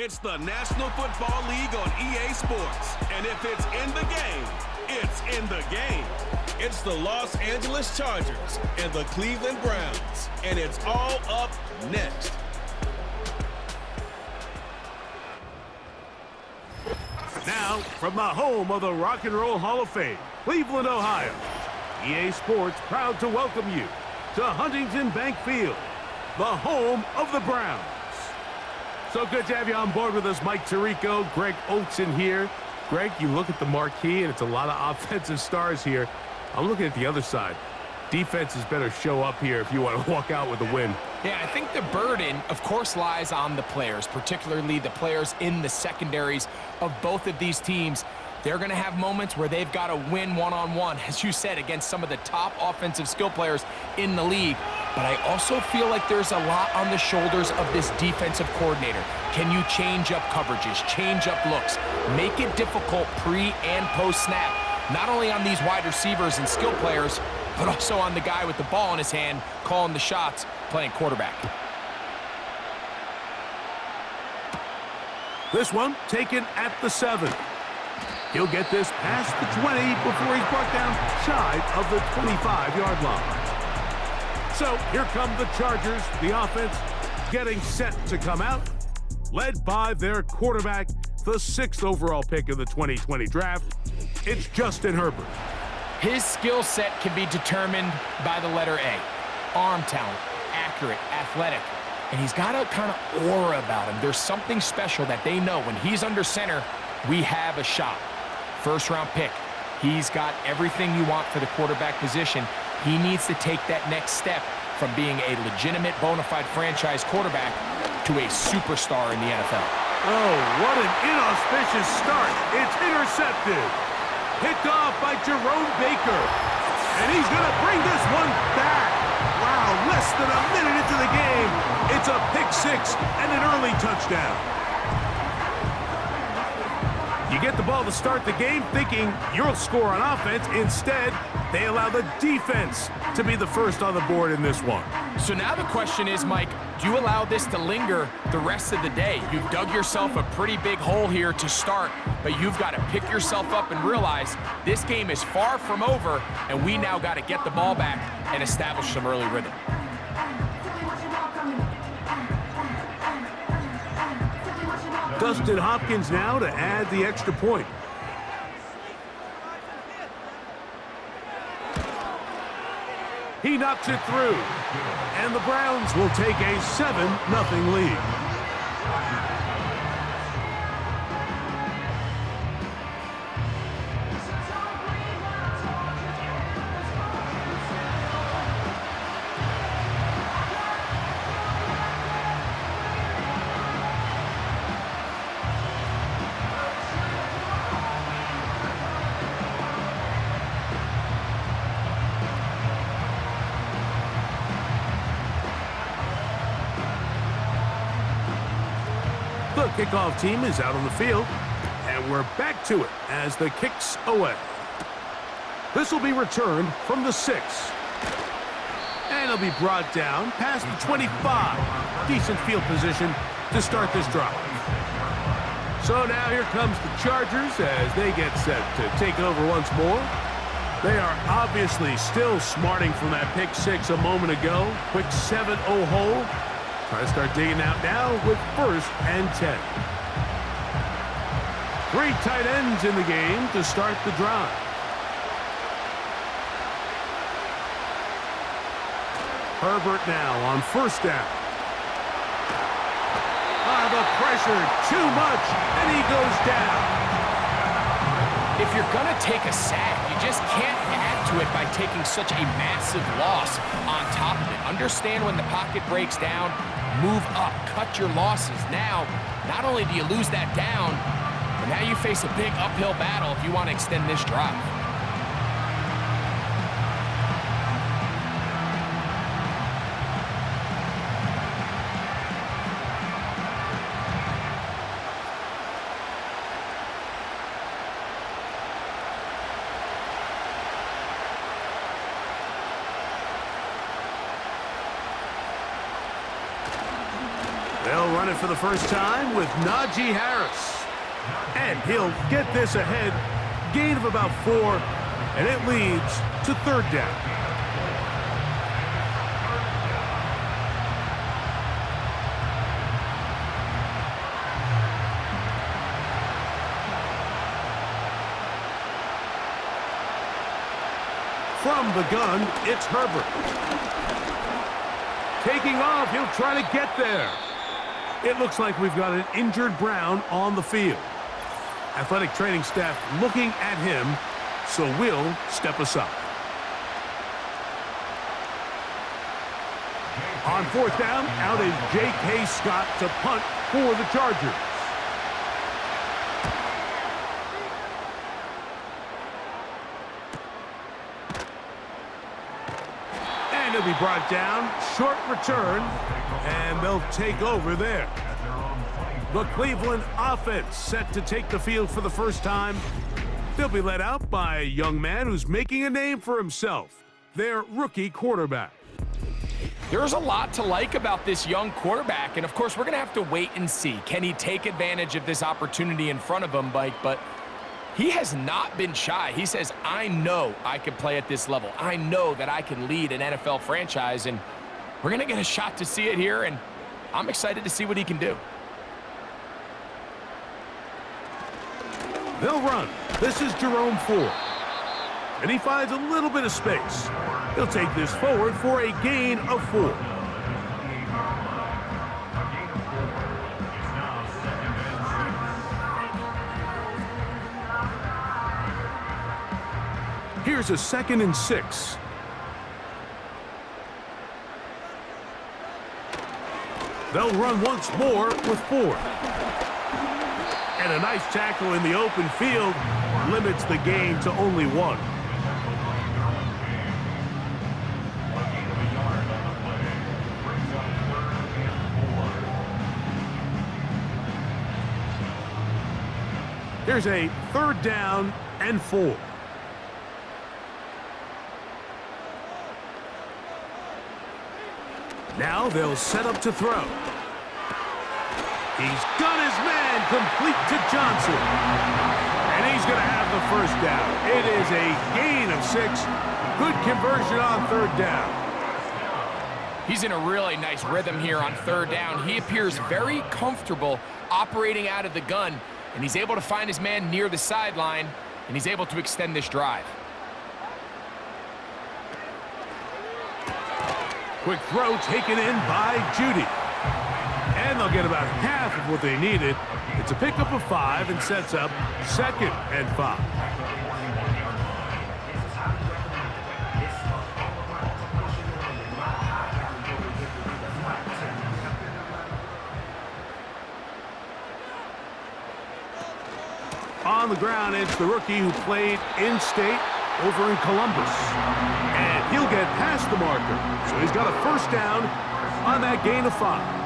It's the National Football League on EA Sports. And if it's in the game, it's in the game. It's the Los Angeles Chargers and the Cleveland Browns. And it's all up next. Now, from the home of the Rock and Roll Hall of Fame, Cleveland, Ohio, EA Sports proud to welcome you to Huntington Bank Field, the home of the Browns. So good to have you on board with us, Mike Tirico, Greg Olson here. Greg, you look at the marquee, and it's a lot of offensive stars here. I'm looking at the other side. Defenses better show up here if you want to walk out with a win. Yeah, I think the burden, of course, lies on the players, particularly the players in the secondaries of both of these teams. They're going to have moments where they've got to win one-on-one, as you said, against some of the top offensive skill players in the league. But I also feel like there's a lot on the shoulders of this defensive coordinator. Can you change up coverages, change up looks, make it difficult pre- and post-snap, not only on these wide receivers and skill players, but also on the guy with the ball in his hand, calling the shots, playing quarterback. This one taken at the 7. He'll get this past the 20 before he's brought down shy of the 25-yard line. So here come the Chargers, the offense getting set to come out, led by their quarterback, the 6th overall pick of the 2020 draft. It's Justin Herbert. His skill set can be determined by the letter A. Arm talent, accurate, athletic. And he's got a kind of aura about him. There's something special that they know when he's under center, we have a shot. First-round pick. He's got everything you want for the quarterback position. He needs to take that next step from being a legitimate, bona fide franchise quarterback to a superstar in the NFL. Oh, what an inauspicious start. It's intercepted. Picked off by Jerome Baker. And he's going to bring this one back. Wow, less than a minute into the game. It's a pick-6 and an early touchdown. You get the ball to start the game thinking you'll score on offense. Instead, they allow the defense to be the first on the board in this one. So now the question is, Mike, do you allow this to linger the rest of the day? You've dug yourself a pretty big hole here to start, but you've got to pick yourself up and realize this game is far from over, and we now got to get the ball back and establish some early rhythm. Dustin Hopkins now to add the extra point. He knocks it through, and the Browns will take a 7-0 lead. The kickoff team is out on the field, and we're back to it as the kick's away. This will be returned from the 6. And it'll be brought down past the 25. Decent field position to start this drive. So now here comes the Chargers as they get set to take over once more. They are obviously still smarting from that pick-6 a moment ago. Quick 7-0 hole. Try to start digging out now with 1st and 10. 3 tight ends in the game to start the drive. Herbert now on 1st down. The pressure, too much, and he goes down. If you're going to take a sack, you just can't add to it by taking such a massive loss on top of it. Understand when the pocket breaks down, move up, cut your losses. Now, not only do you lose that down, but now you face a big uphill battle if you want to extend this drive. They'll run it for the first time with Najee Harris. And he'll get this ahead. Gain of about 4, and it leads to 3rd down. From the gun, it's Herbert. Taking off, he'll try to get there. It looks like we've got an injured Brown on the field. Athletic training staff looking at him, so we'll step aside. On 4th down, out is J.K. Scott to punt for the Chargers. And he'll be brought down, short return, and they'll take over there. The Cleveland offense set to take the field for the first time. They'll be led out by a young man who's making a name for himself, their rookie quarterback. There's a lot to like about this young quarterback, and of course, we're going to have to wait and see. Can he take advantage of this opportunity in front of him, Mike? But he has not been shy. He says, I know I can play at this level. I know that I can lead an NFL franchise, and we're going to get a shot to see it here, and I'm excited to see what he can do. They'll run. This is Jerome Ford. And he finds a little bit of space. He'll take this forward for a gain of 4. Here's a 2nd and 6. They'll run once more with Ford. And a nice tackle in the open field limits the gain to only 1. Here's a 3rd down and 4. Now they'll set up to throw. He's got his man complete to Johnson. And he's going to have the first down. It is a gain of 6. Good conversion on 3rd down. He's in a really nice rhythm here on 3rd down. He appears very comfortable operating out of the gun, and he's able to find his man near the sideline, and he's able to extend this drive. Quick throw taken in by Judy. And they'll get about half of what they needed. It's a pickup of 5 and sets up 2nd and 5. On the ground, it's the rookie who played in-state over in Columbus. And he'll get past the marker. So he's got a first down on that gain of 5.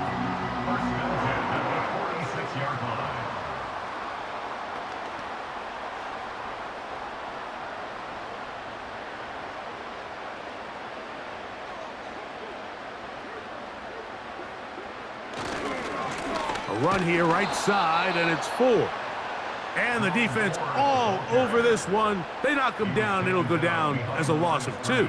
A run here right side, and it's 4. And the defense all over this one. They knock him down. It'll go down as a loss of 2.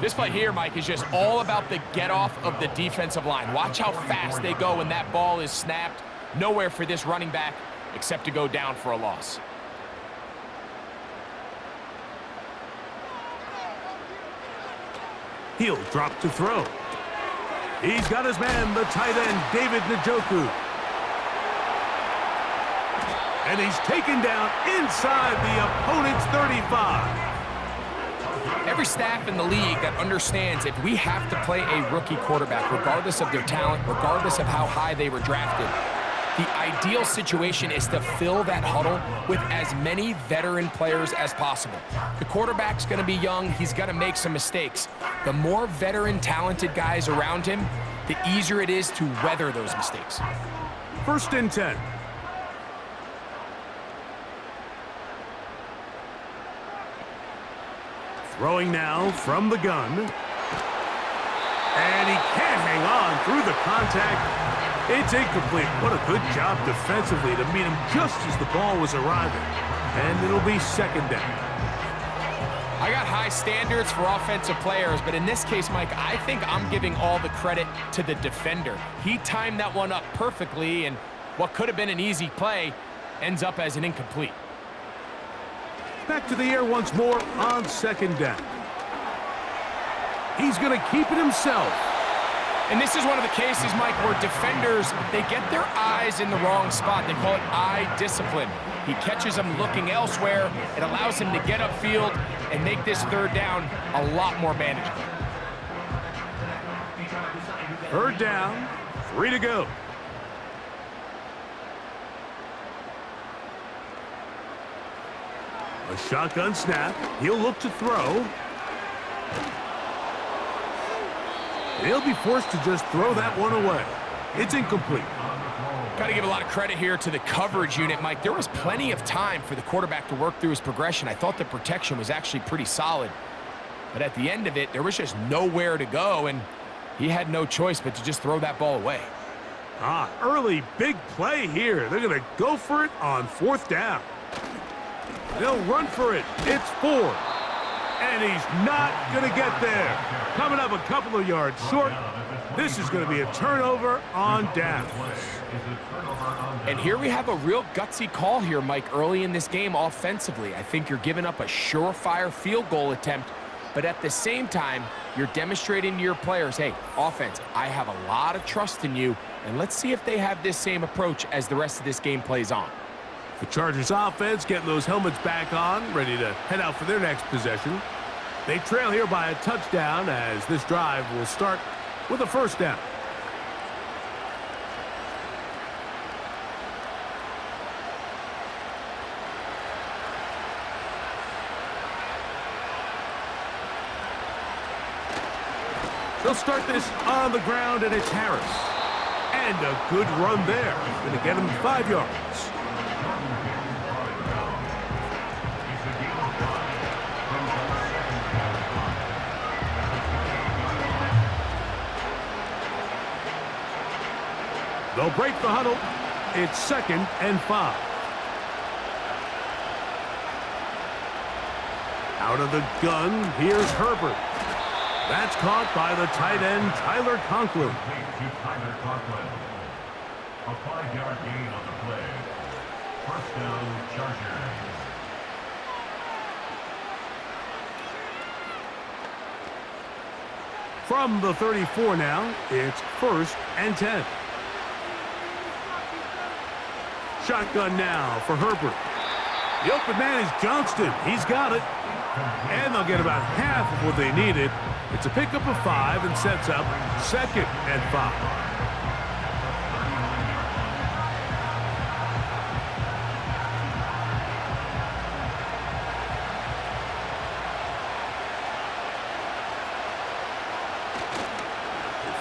This play here, Mike, is just all about the get-off of the defensive line. Watch how fast they go when that ball is snapped. Nowhere for this running back except to go down for a loss. He'll drop to throw. He's got his man, the tight end, David Njoku. And he's taken down inside the opponent's 35. Every staff in the league that understands if we have to play a rookie quarterback, regardless of their talent, regardless of how high they were drafted, the ideal situation is to fill that huddle with as many veteran players as possible. The quarterback's going to be young. He's going to make some mistakes. The more veteran, talented guys around him, the easier it is to weather those mistakes. 1st and 10. Throwing now from the gun. And he can't hang on through the contact. It's incomplete. What a good job defensively to meet him just as the ball was arriving. And it'll be second down. I got high standards for offensive players, but in this case, Mike, I think I'm giving all the credit to the defender. He timed that one up perfectly, and what could have been an easy play ends up as an incomplete. Back to the air once more on second down. He's going to keep it himself. And this is one of the cases, Mike, where defenders, they get their eyes in the wrong spot. They call it eye discipline. He catches them looking elsewhere. It allows him to get upfield and make this third down a lot more manageable. Third down, 3 to go. A shotgun snap. He'll look to throw. He'll be forced to just throw that one away. It's incomplete. Got to give a lot of credit here to the coverage unit, Mike. There was plenty of time for the quarterback to work through his progression. I thought the protection was actually pretty solid. But at the end of it, there was just nowhere to go, and he had no choice but to just throw that ball away. Early big play here. They're going to go for it on fourth down. They'll run for it. It's 4. And he's not going to get there. Coming up a couple of yards short. This is going to be a turnover on downs. And here we have a real gutsy call here, Mike, early in this game offensively. I think you're giving up a surefire field goal attempt, but at the same time, you're demonstrating to your players, hey, offense, I have a lot of trust in you, and let's see if they have this same approach as the rest of this game plays on. The Chargers offense getting those helmets back on, ready to head out for their next possession. They trail here by a touchdown as this drive will start with a first down. They'll start this on the ground, and it's Harris. And a good run there. Going to get him 5 yards. They'll break the huddle. It's 2nd and 5. Out of the gun, here's Herbert. That's caught by the tight end, Tyler Conklin. A 5-yard gain on the play. First down, Chargers. From the 34 now, it's 1st and 10. Shotgun now for Herbert. The open man is Johnston. He's got it. And they'll get about half of what they needed. It's a pickup of 5 and sets up 2nd and 5.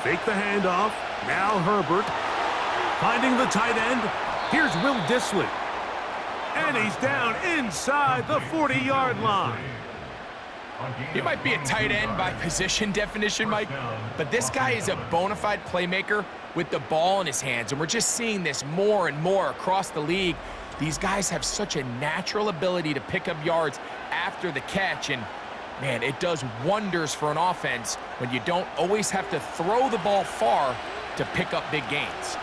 They fake the handoff. Now Herbert finding the tight end. Here's Will Dissly. And he's down inside the 40-yard line. He might be a tight end by position definition, Mike, but this guy is a bona fide playmaker with the ball in his hands, and we're just seeing this more and more across the league. These guys have such a natural ability to pick up yards after the catch, and, man, it does wonders for an offense when you don't always have to throw the ball far to pick up big gains.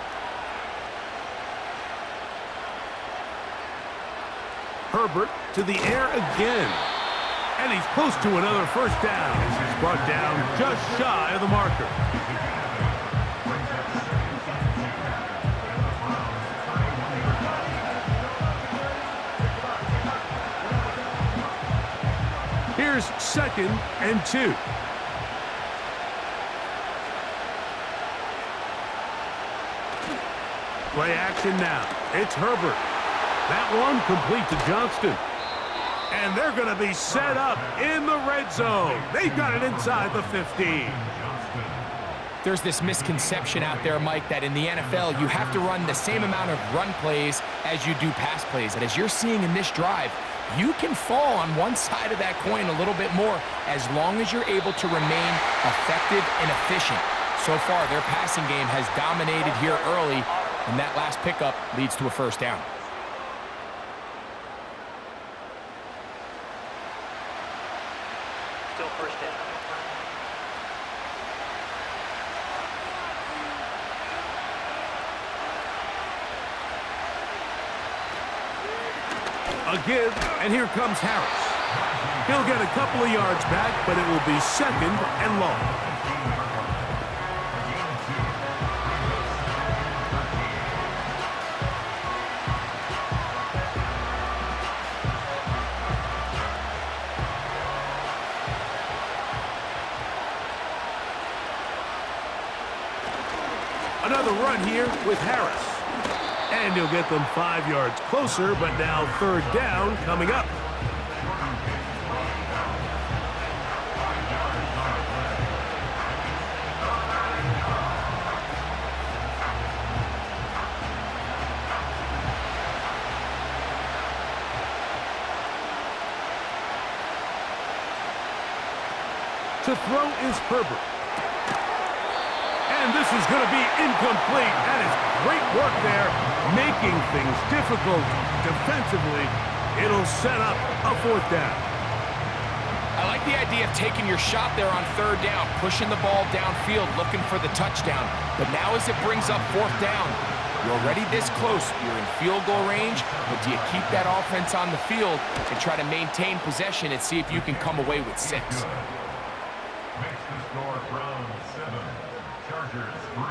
Herbert to the air again. And he's close to another first down as he's brought down just shy of the marker. Here's 2nd and 2. Play action now. It's Herbert. That one complete to Johnston. And they're going to be set up in the red zone. They've got it inside the 15. There's this misconception out there, Mike, that in the NFL, you have to run the same amount of run plays as you do pass plays. And as you're seeing in this drive, you can fall on one side of that coin a little bit more as long as you're able to remain effective and efficient. So far, their passing game has dominated here early, and that last pickup leads to a first down. Still first down. A give, and here comes Harris. He'll get a couple of yards back, but it will be second and long. Another run here with Harris. And he'll get them 5 yards closer, but now third down coming up. To throw is Herbert. And this is going to be incomplete. That is great work there, making things difficult defensively. It'll set up a fourth down. I like the idea of taking your shot there on third down, pushing the ball downfield, looking for the touchdown. But now as it brings up fourth down, you're already this close. You're in field goal range, but do you keep that offense on the field and try to maintain possession and see if you can come away with 6? Makes the score Browns 7, Chargers 3.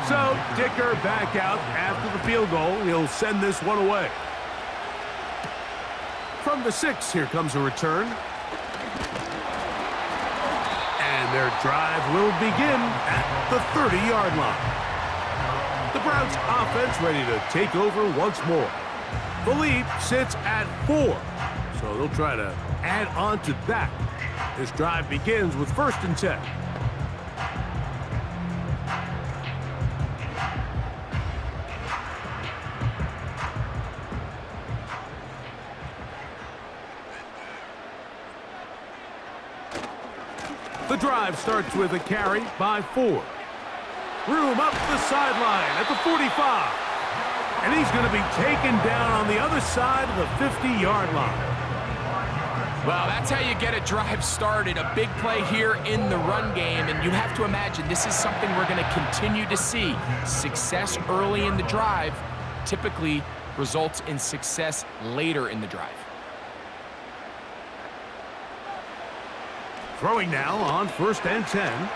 So, Dicker back out after the field goal. He'll send this one away. From the 6, here comes a return. And their drive will begin at the 30-yard line. The Browns offense ready to take over once more. The lead sits at 4, so they'll try to add on to that. This drive begins with 1st and 10. The drive starts with a carry by 4. Room up the sideline at the 45. And he's going to be taken down on the other side of the 50-yard line. Well, that's how you get a drive started. A big play here in the run game, and you have to imagine this is something we're going to continue to see. Success early in the drive typically results in success later in the drive. Throwing now on 1st and 10.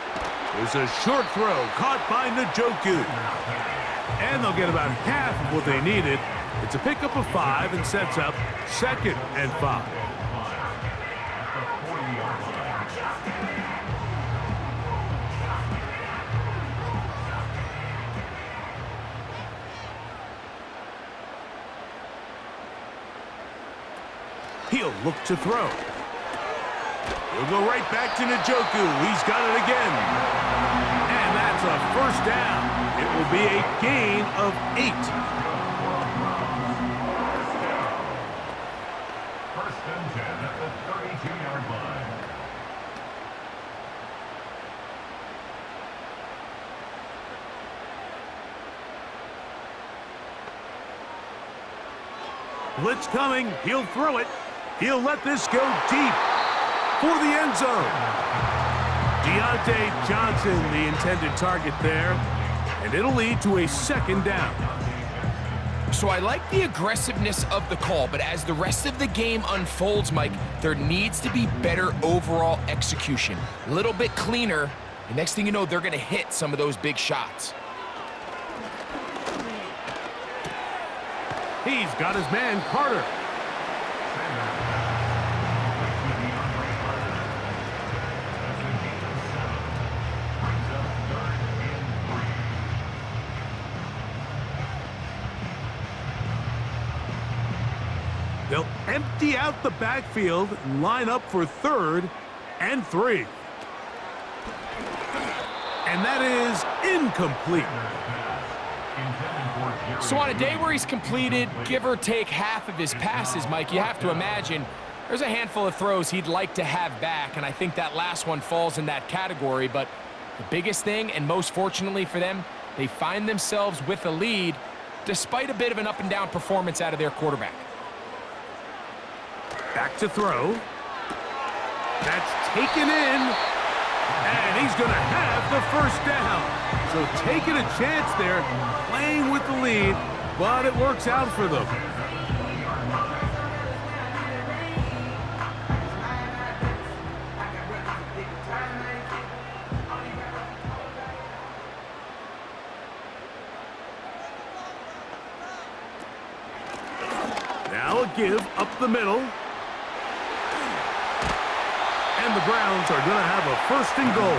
There's a short throw caught by Njoku. And they'll get about half of what they needed. It's a pickup of 5 and sets up 2nd and 5. He'll look to throw. He'll go right back to Njoku. He's got it again. And that's a first down. It will be a gain of 8. First and 10 at the 32-yard line. Blitz coming. He'll throw it. He'll let this go deep for the end zone. Deontay Johnson, the intended target there, and it'll lead to a 2nd down. So I like the aggressiveness of the call, but as the rest of the game unfolds, Mike, there needs to be better overall execution. A little bit cleaner, and next thing you know, they're going to hit some of those big shots. He's got his man, Carter. They'll empty out the backfield and line up for 3rd and 3. And that is incomplete. So on a day where he's completed, give or take half of his passes, Mike, you have to imagine there's a handful of throws he'd like to have back, and I think that last one falls in that category. But the biggest thing, and most fortunately for them, they find themselves with a lead despite a bit of an up-and-down performance out of their quarterback. Back to throw. That's taken in. And he's going to have the first down. So taking a chance there, playing with the lead, but it works out for them. Now a give up the middle. And the Browns are going to have a 1st and goal.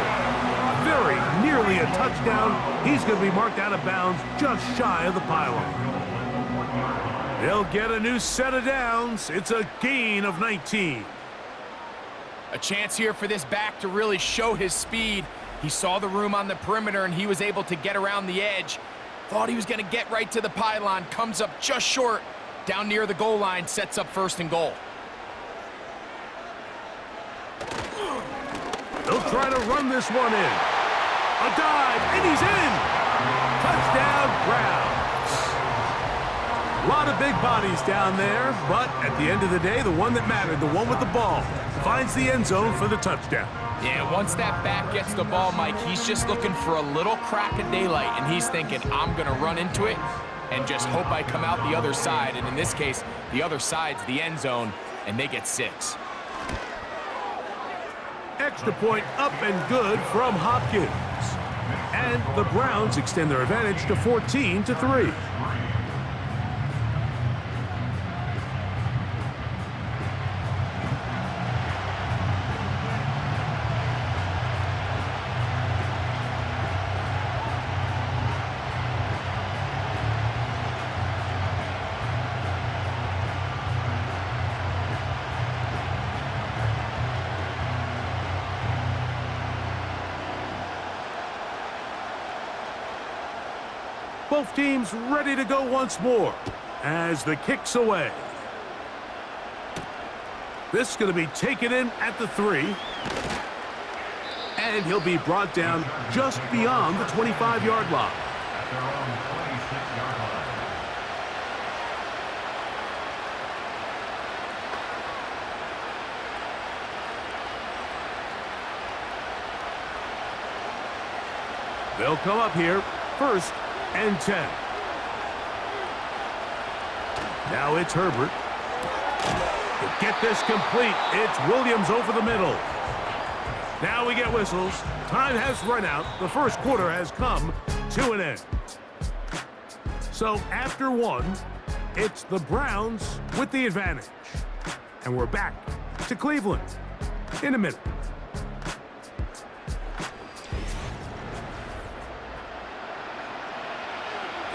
Very nearly a touchdown. He's going to be marked out of bounds just shy of the pylon. They'll get a new set of downs. It's a gain of 19. A chance here for this back to really show his speed. He saw the room on the perimeter, and he was able to get around the edge. Thought he was going to get right to the pylon. Comes up just short. Down near the goal line, sets up 1st and goal. They'll try to run this one in. A dive, and he's in. Touchdown, Browns. A lot of big bodies down there, but at the end of the day, the one that mattered, the one with the ball, finds the end zone for the touchdown. Yeah, once that back gets the ball, Mike, he's just looking for a little crack of daylight, and he's thinking, I'm going to run into it and just hope I come out the other side. And in this case, the other side's the end zone, and they get 6. Extra point up and good from Hopkins. And the Browns extend their advantage to 14-3. Both teams ready to go once more as the kick's away. This is going to be taken in at the 3. And he'll be brought down just beyond the 25-yard line. At their own 26-yard line. They'll come up here, 1st and 10. Now it's Herbert. To get this complete, it's Williams over the middle. Now we get whistles. Time has run out. The first quarter has come to an end. So after 1, it's the Browns with the advantage. And we're back to Cleveland in a minute.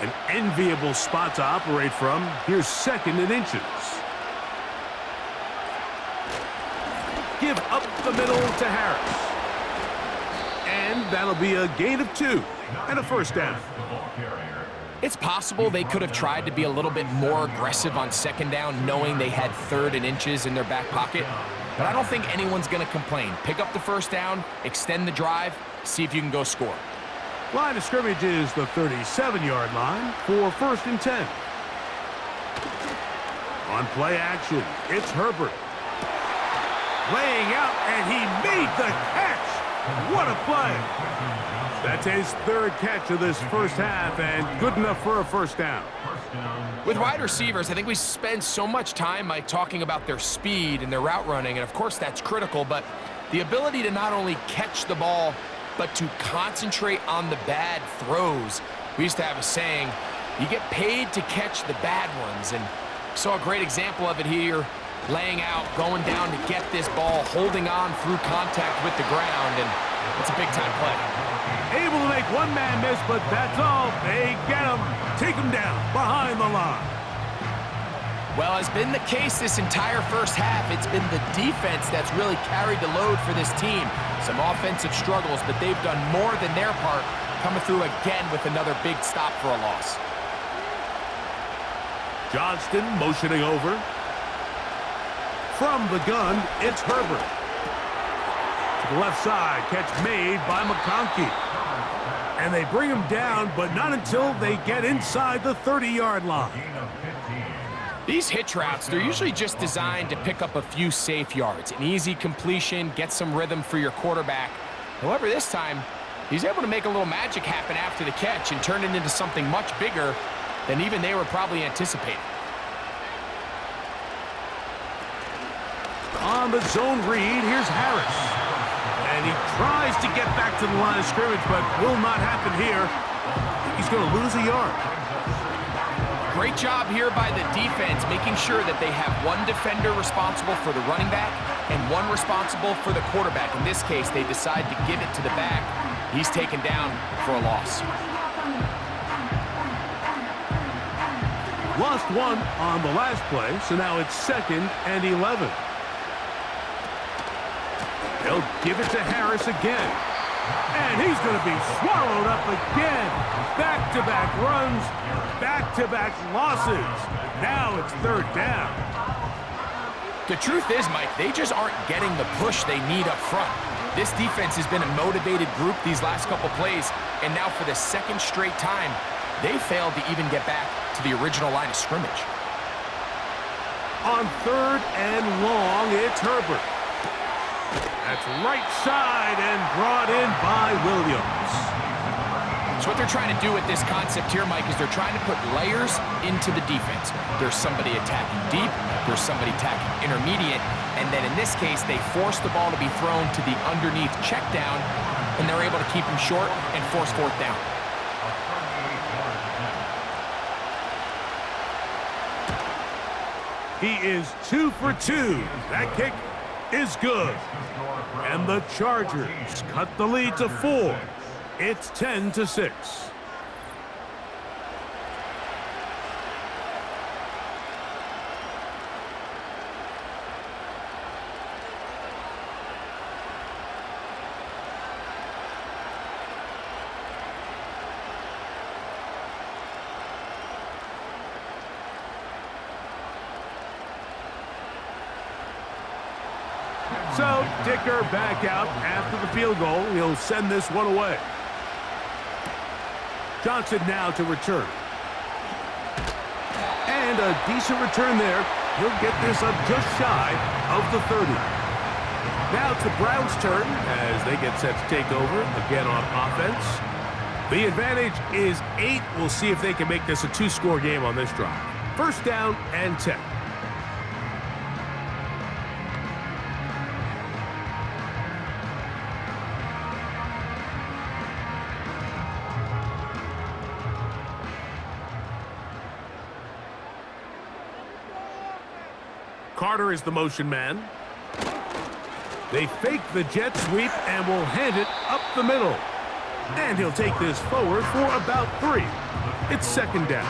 An enviable spot to operate from. Here's 2nd and inches. Give up the middle to Harris. And that'll be a gain of 2 and a 1st down. It's possible they could have tried to be a little bit more aggressive on 2nd down, knowing they had 3rd and inches in their back pocket. But I don't think anyone's going to complain. Pick up the 1st down, extend the drive, see if you can go score. Line of scrimmage is the 37-yard line for 1st and 10. On play action, it's Herbert. Laying out, and he made the catch. What a play. That's his 3rd catch of this first half, and good enough for a 1st down. With wide receivers, I think we spend so much time, Mike, talking about their speed and their route running, and of course that's critical, but the ability to not only catch the ball, but to concentrate on the bad throws. We used to have a saying, You get paid to catch the bad ones, and saw a great example of it here, laying out, going down to get this ball, holding on through contact with the ground, and it's a big-time play. Able to make one man miss, but that's all. They get him, take him down behind the line. Well, as been the case this entire first half, it's been the defense that's really carried the load for this team. Some offensive struggles, but they've done more than their part, coming through again with another big stop for a loss. Johnston motioning over. From the gun, it's Herbert. To the left side, catch made by McConkey. And they bring him down, but not until they get inside the 30-yard line. These hitch routes, they're usually just designed to pick up a few safe yards. An easy completion, get some rhythm for your quarterback. However, this time, he's able to make a little magic happen after the catch and turn it into something much bigger than even they were probably anticipating. On the zone read, here's Harris. And he tries to get back to the line of scrimmage, but will not happen here. He's going to lose a yard. Great job here by the defense, making sure that they have one defender responsible for the running back and one responsible for the quarterback. In this case, they decide to give it to the back. He's taken down for a loss. Lost one on the last play, so now it's 2nd and 11. They'll give it to Harris again. And he's going to be swallowed up again. Back-to-back runs, back-to-back losses. Now it's 3rd down. The truth is, Mike, they just aren't getting the push they need up front. This defense has been a motivated group these last couple plays, and now for the 2nd straight time, they failed to even get back to the original line of scrimmage. On 3rd and long, it's Herbert. That's right side and brought in by Williams. So what they're trying to do with this concept here, Mike, is they're trying to put layers into the defense. There's somebody attacking deep, there's somebody attacking intermediate, and then in this case, they force the ball to be thrown to the underneath check down, and they're able to keep him short and force 4th down. He is 2 for 2. That kick is good. And the Chargers cut the lead to 4. It's 10-6. So, Dicker back out after the field goal. He'll send this one away. Johnson now to return. And a decent return there. He'll get this up just shy of the 30. Now it's the Browns' turn as they get set to take over again on offense. The advantage is 8. We'll see if they can make this a 2-score game on this drive. 1st down and 10. Carter is the motion man. They fake the jet sweep and will hand it up the middle. And he'll take this forward for about 3. It's 2nd down.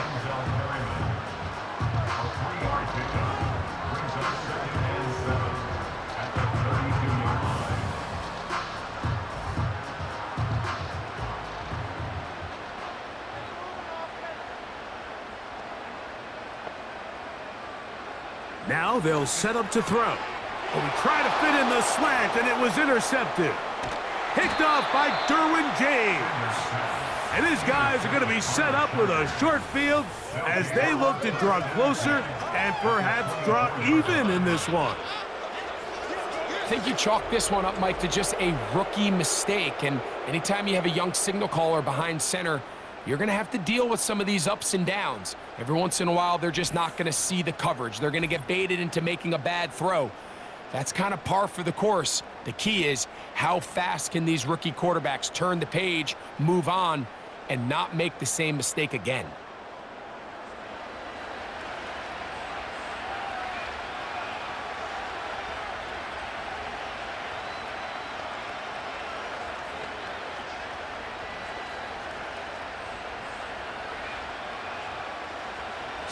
Now they'll set up to throw. But we try to fit in the slant, and it was intercepted. Picked off by Derwin James. And his guys are going to be set up with a short field as they look to draw closer and perhaps draw even in this one. I think you chalk this one up, Mike, to just a rookie mistake. And anytime you have a young signal caller behind center, you're going to have to deal with some of these ups and downs. Every once in a while, they're just not going to see the coverage. They're going to get baited into making a bad throw. That's kind of par for the course. The key is how fast can these rookie quarterbacks turn the page, move on, and not make the same mistake again.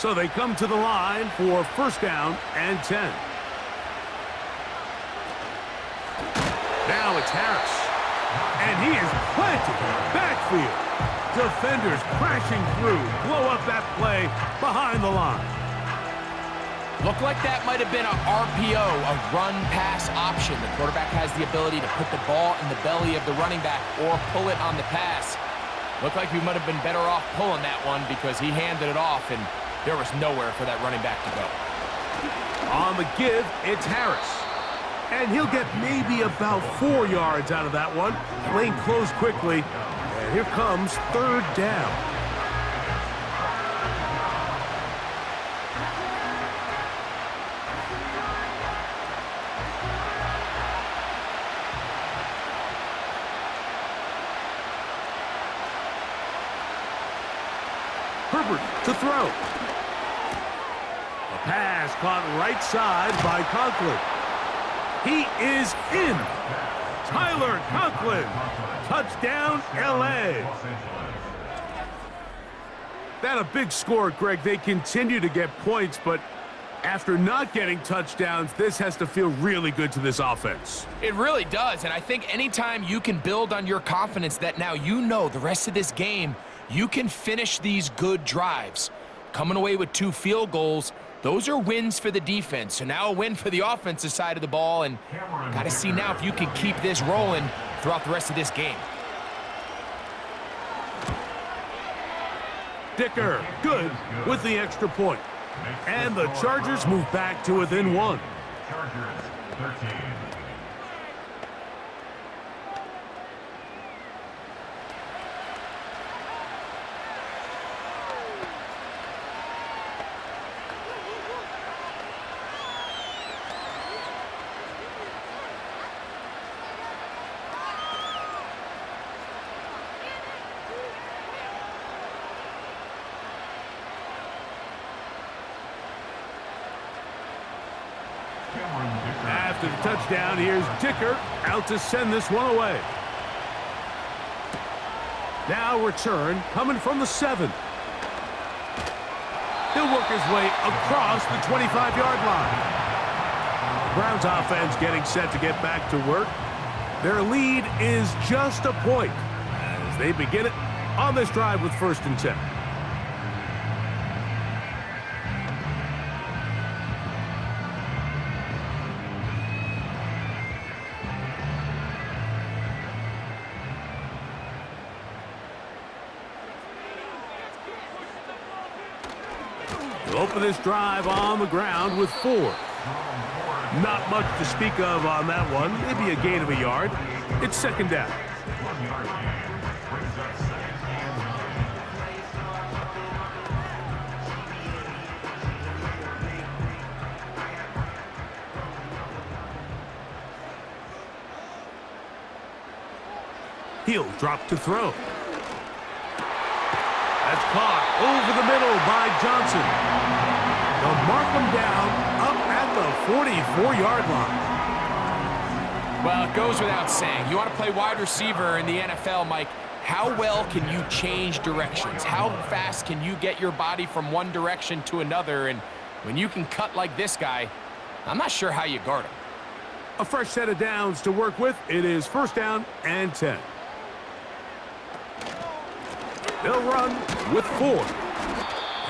So they come to the line for first down and 10. Now it's Harris. And he is planted in the backfield. Defenders crashing through, blow up that play behind the line. Looked like that might have been a RPO, a run-pass option. The quarterback has the ability to put the ball in the belly of the running back or pull it on the pass. Looked like we might have been better off pulling that one because he handed it off, and there was nowhere for that running back to go. On the give, it's Harris. And he'll get maybe about 4 yards out of that one. Lane closed quickly, and here comes third down. Herbert to throw. A pass caught right side by Conklin. He is in. Tyler Conklin. Touchdown, L.A. That a big score, Greg. They continue to get points, but after not getting touchdowns, this has to feel really good to this offense. It really does, and I think anytime you can build on your confidence that now you know the rest of this game, you can finish these good drives. Coming away with 2 field goals, those are wins for the defense. So now a win for the offensive side of the ball, and got to see now if you can keep this rolling throughout the rest of this game. Dicker, good with the extra point. And the Chargers move back to within 1. Chargers 13. After the touchdown, here's Dicker out to send this one away. Now return coming from the 7. He'll work his way across the 25-yard line. Browns offense getting set to get back to work. Their lead is just a point as they begin it on this drive with first and 10. Open this drive on the ground with 4. Not much to speak of on that one. Maybe a gain of a yard. It's second down. 1-yard gain brings up second and 9. He'll drop to throw. That's caught over the middle by Johnson. They'll mark him down up at the 44-yard line. Well, it goes without saying. You want to play wide receiver in the NFL, Mike. How well can you change directions? How fast can you get your body from one direction to another? And when you can cut like this guy, I'm not sure how you guard him. A fresh set of downs to work with. It is first down and 10. They'll run with 4.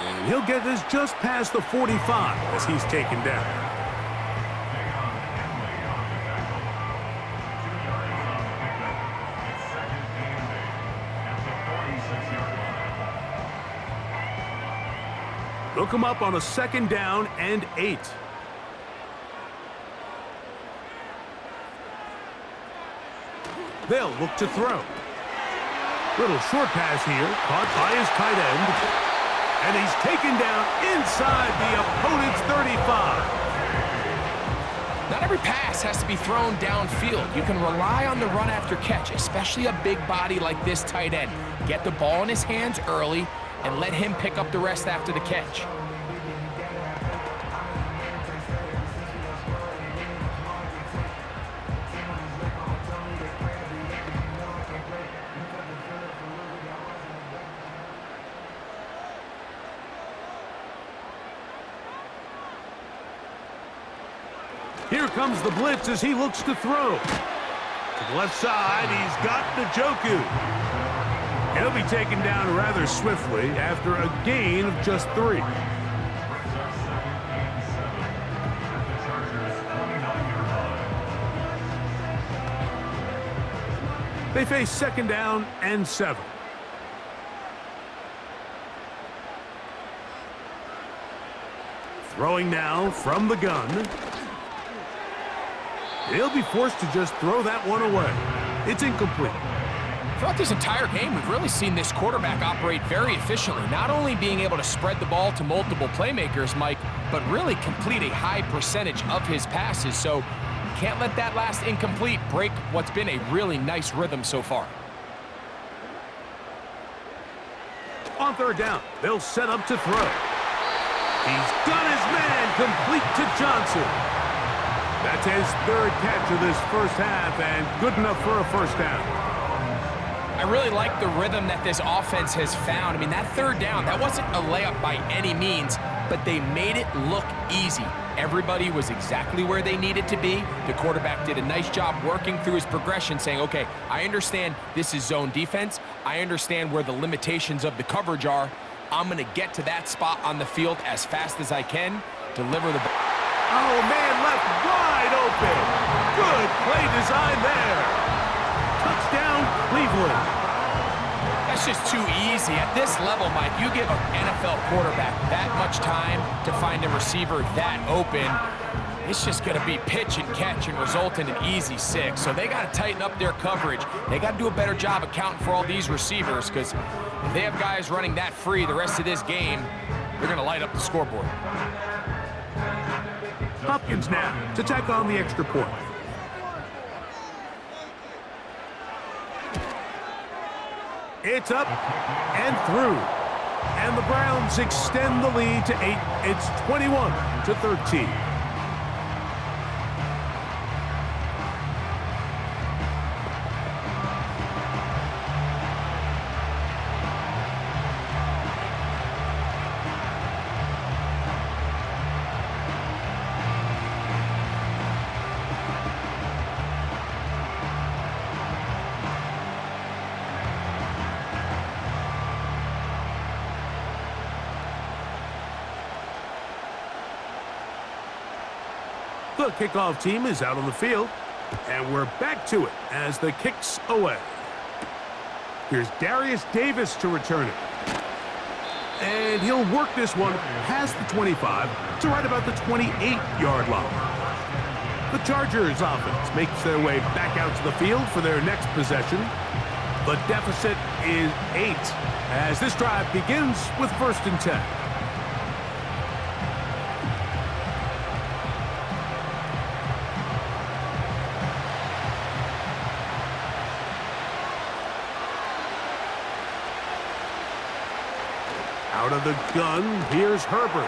And he'll get this just past the 45 as he's taken down. They'll come up on a second down and 8. They'll look to throw. Little short pass here, caught by his tight end. And he's taken down inside the opponent's 35. Not every pass has to be thrown downfield. You can rely on the run after catch, especially a big body like this tight end. Get the ball in his hands early and let him pick up the rest after the catch. comes the blitz as he looks to throw. To the left side, he's got Njoku. He'll be taken down rather swiftly after a gain of just 3. They face 2nd down and 7. Throwing now from the gun. He'll be forced to just throw that one away. It's incomplete. Throughout this entire game, we've really seen this quarterback operate very efficiently, not only being able to spread the ball to multiple playmakers, Mike, but really complete a high percentage of his passes. So can't let that last incomplete break what's been a really nice rhythm so far. On 3rd down, they'll set up to throw. He's got his man complete to Johnson. That's his 3rd catch of this first half and good enough for a first down. I really like the rhythm that this offense has found. I mean, that 3rd down, that wasn't a layup by any means, but they made it look easy. Everybody was exactly where they needed to be. The quarterback did a nice job working through his progression, saying, okay, I understand this is zone defense. I understand where the limitations of the coverage are. I'm going to get to that spot on the field as fast as I can, deliver the ball. Oh, man, left wide open. Good play design there. Touchdown, Cleveland. That's just too easy. At this level, Mike, you give an NFL quarterback that much time to find a receiver that open, it's just going to be pitch and catch and result in an easy 6. So they got to tighten up their coverage. They got to do a better job accounting for all these receivers, because if they have guys running that free the rest of this game, they're going to light up the scoreboard. Hopkins now to tack on the extra point. It's up and through. And the Browns extend the lead to 8. It's 21-13. The kickoff team is out on the field, and we're back to it as the kick's away. Here's Darius Davis to return it. And he'll work this one past the 25 to right about the 28-yard line. The Chargers offense makes their way back out to the field for their next possession. The deficit is 8 as this drive begins with 1st and 10. Out of the gun, here's Herbert.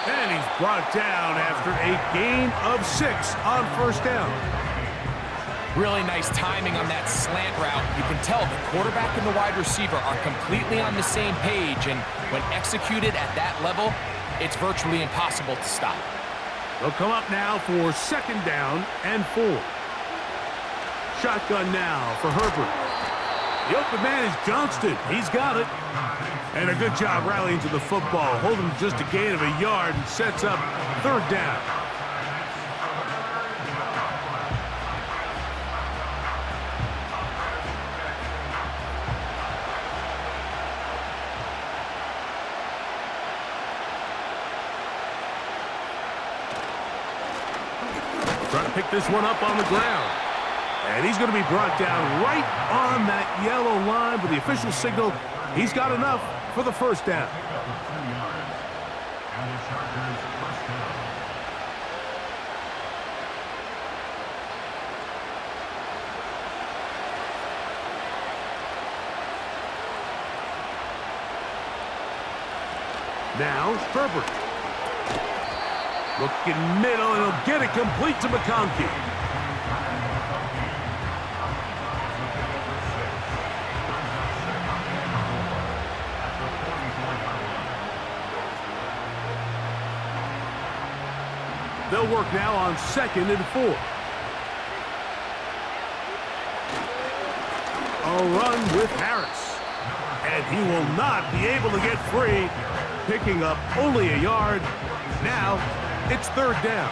And he's brought down after a gain of 6 on 1st down. Really nice timing on that slant route. You can tell the quarterback and the wide receiver are completely on the same page, and when executed at that level, it's virtually impossible to stop. They'll come up now for 2nd down and 4. Shotgun now for Herbert. The open man is Johnston. He's got it. And a good job rallying to the football. Holding just a gain of a yard and sets up 3rd down. Trying to pick this one up on the ground. And he's going to be brought down right on that yellow line, but the official signal, he's got enough for the 1st down. Now, Herbert. Looking middle, and he'll get it complete to McConkey. They'll work now on 2nd and 4. A run with Harris. And he will not be able to get free, picking up only a yard. Now, it's 3rd down.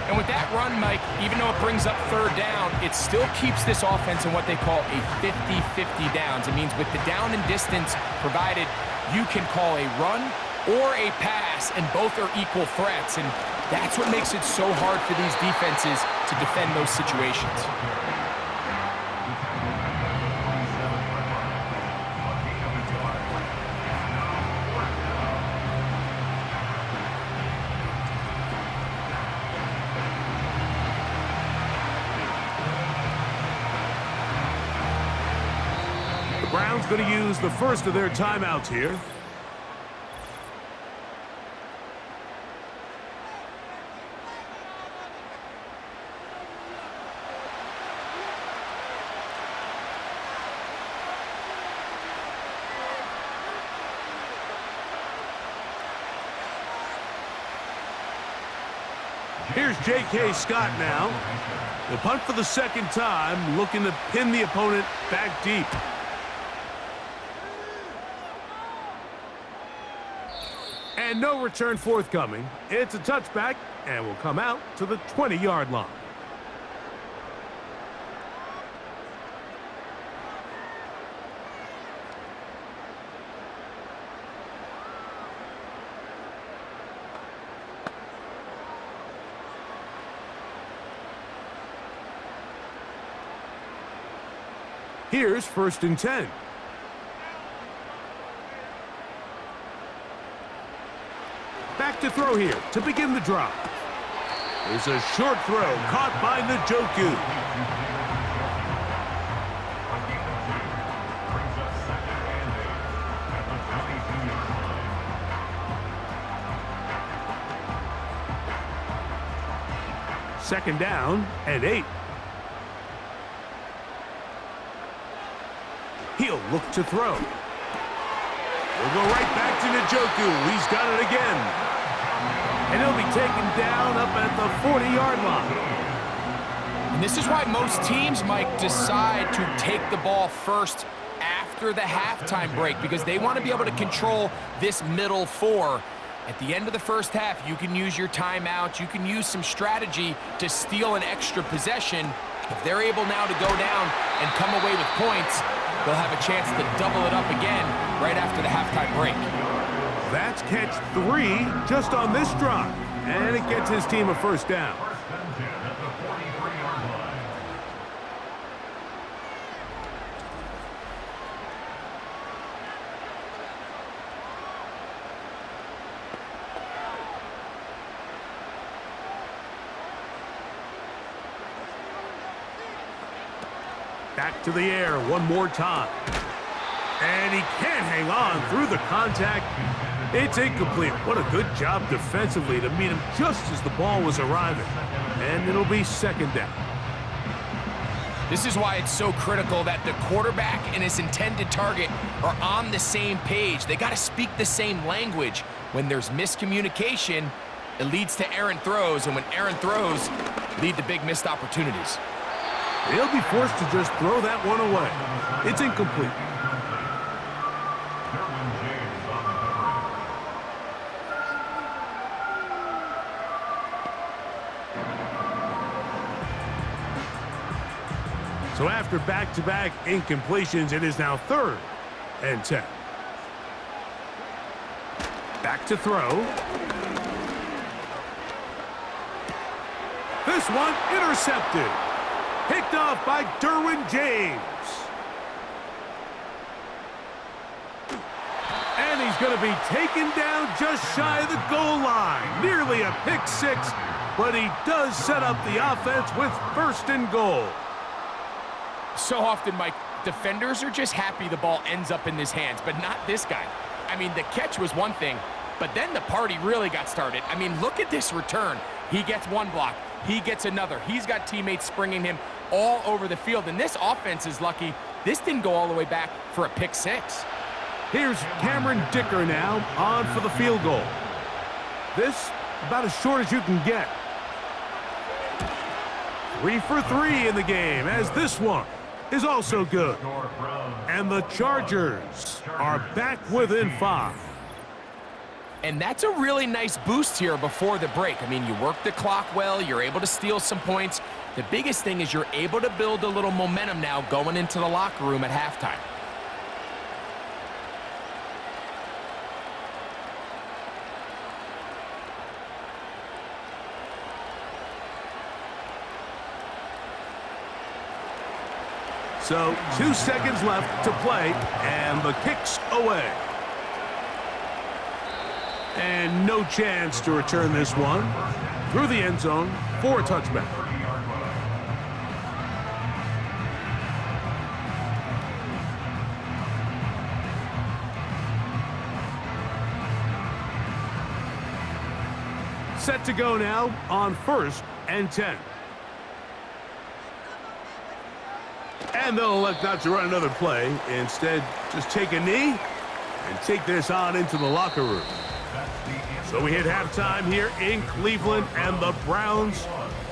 And with that run, Mike, even though it brings up 3rd down, it still keeps this offense in what they call a 50-50 downs. It means with the down and distance provided, you can call a run or a pass, and both are equal threats. And that's what makes it so hard for these defenses to defend those situations. Browns going to use the first of their timeouts here. Here's J.K. Scott now. He'll punt for the 2nd time, looking to pin the opponent back deep. And no return forthcoming. It's a touchback, and will come out to the 20-yard line. Here's 1st and 10. Back to throw here to begin the drive. There's a short throw caught by Njoku. Second down and 8. He'll look to throw. We'll go right back to Njoku. He's got it again. And he'll be taken down up at the 40-yard line. And this is why most teams, Mike, decide to take the ball first after the halftime break, because they want to be able to control this middle 4. At the end of the first half, you can use your timeouts. You can use some strategy to steal an extra possession. If they're able now to go down and come away with points, they'll have a chance to double it up again right after the halftime break. That's catch 3 just on this drive. And it gets his team a 1st down. Back to the air one more time. And he can't hang on through the contact. It's incomplete. What a good job defensively to meet him just as the ball was arriving. And it'll be 2nd down. This is why it's so critical that the quarterback and his intended target are on the same page. They got to speak the same language. When there's miscommunication, it leads to errant throws, and when errant throws lead to big missed opportunities. They'll be forced to just throw that one away. It's incomplete. So after back-to-back incompletions, it is now 3rd and 10. Back to throw. This one intercepted. Picked off by Derwin James. And he's going to be taken down just shy of the goal line. Nearly a pick 6, but he does set up the offense with 1st and goal. So often, Mike, defenders are just happy the ball ends up in his hands, but not this guy. I mean, the catch was one thing, but then the party really got started. I mean, look at this return. He gets one block. He gets another. He's got teammates springing him all over the field, and this offense is lucky this didn't go all the way back for a pick 6. Here's Cameron Dicker now on for the field goal. This about as short as you can get. 3 for 3 in the game, as this one is also good. And the Chargers are back within 5. And that's a really nice boost here before the break. I mean, you work the clock well, you're able to steal some points. The biggest thing is you're able to build a little momentum now going into the locker room at halftime. So 2 seconds left to play, and the kick's away. And no chance to return this one through the end zone for a touchback. Set to go now on 1st and 10. And they'll elect not to run another play. Instead, just take a knee and take this on into the locker room. So we hit halftime here in Cleveland, and the Browns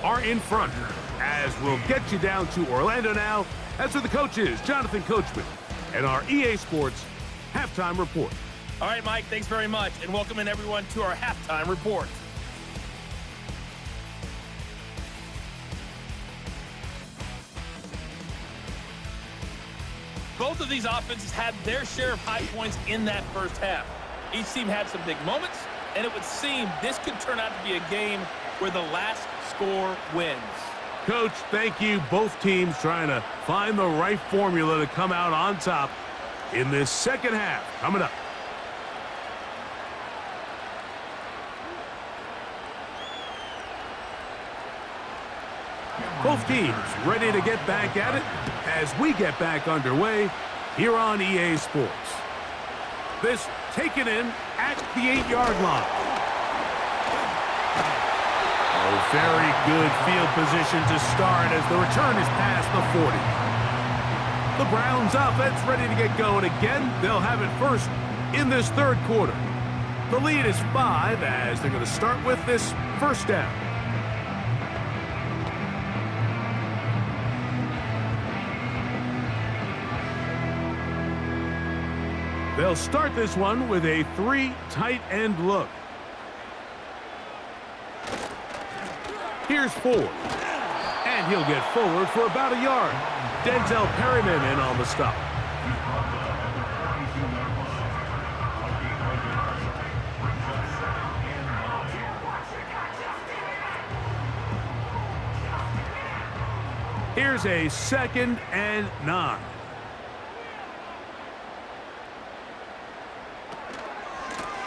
are in front. As we'll get you down to Orlando now, as are the coaches, Jonathan Coachman, and our EA Sports Halftime Report. All right, Mike, thanks very much, and welcome in everyone to our Halftime Report. Both of these offenses had their share of high points in that first half. Each team had some big moments, and it would seem this could turn out to be a game where the last score wins. Coach, thank you. Both teams trying to find the right formula to come out on top in this second half. Coming up. Both teams ready to get back at it as we get back underway here on EA Sports. This taken in at the 8-yard line. Oh, very good field position to start as the return is past the 40. The Browns offense ready to get going again. They'll have it first in this third quarter. The lead is 5 as they're going to start with this first down. They'll start this one with a 3 tight end look. Here's Ford. And he'll get forward for about a yard. Denzel Perryman in on the stop. Here's a 2nd and 9.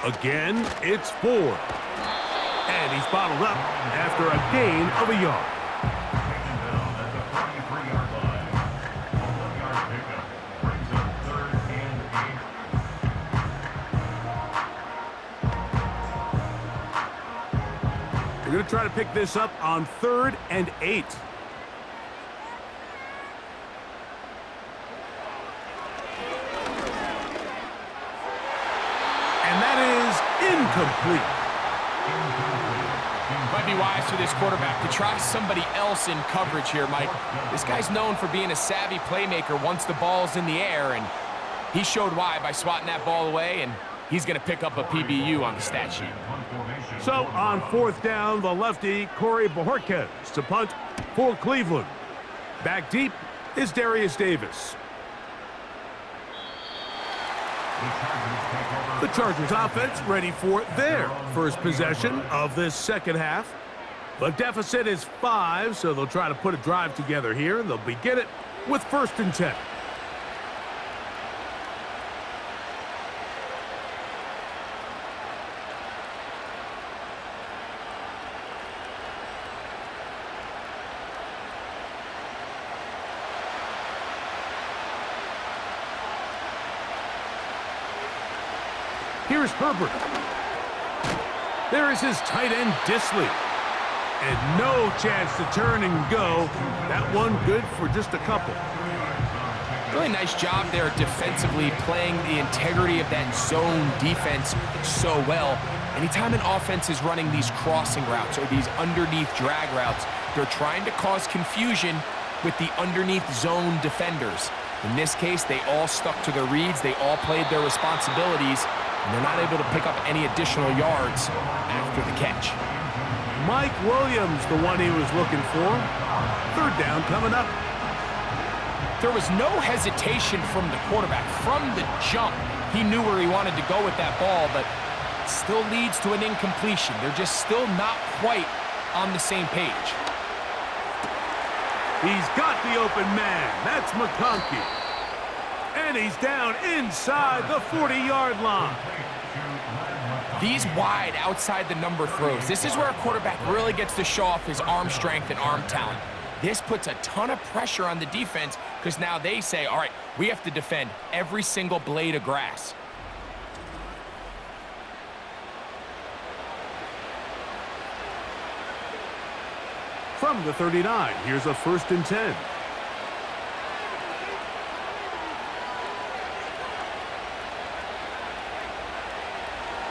Again, it's Ford. And he's bottled up after a gain of a yard. They're going to try to pick this up on 3rd and 8. Incomplete. Might be wise for this quarterback to try somebody else in coverage here, Mike. This guy's known for being a savvy playmaker once the ball's in the air, and he showed why by swatting that ball away, and he's going to pick up a PBU on the stat sheet. So on 4th down, the lefty, Corey Bojorquez to punt for Cleveland. Back deep is Darius Davis. The Chargers offense ready for their first possession of this second half. The deficit is 5, so they'll try to put a drive together here, and they'll begin it with 1st and 10. Here's Herbert. There is his tight end, Disley. And no chance to turn and go. That one good for just a couple. Really nice job there defensively, playing the integrity of that zone defense so well. Anytime an offense is running these crossing routes or these underneath drag routes, they're trying to cause confusion with the underneath zone defenders. In this case, they all stuck to their reads, they all played their responsibilities, and they're not able to pick up any additional yards after the catch. Mike Williams, the one he was looking for. Third down coming up. There was no hesitation from the quarterback. From the jump, he knew where he wanted to go with that ball, but still leads to an incompletion. They're just still not quite on the same page. He's got the open man. That's McConkey. And he's down inside the 40-yard line. These wide outside the number throws, this is where a quarterback really gets to show off his arm strength and arm talent. This puts a ton of pressure on the defense because now they say, all right, we have to defend every single blade of grass. From the 39, here's a 1st and 10.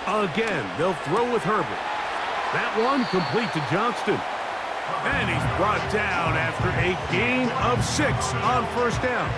Again, they'll throw with Herbert. That one complete to Johnston. And he's brought down after a gain of 6 on 1st down.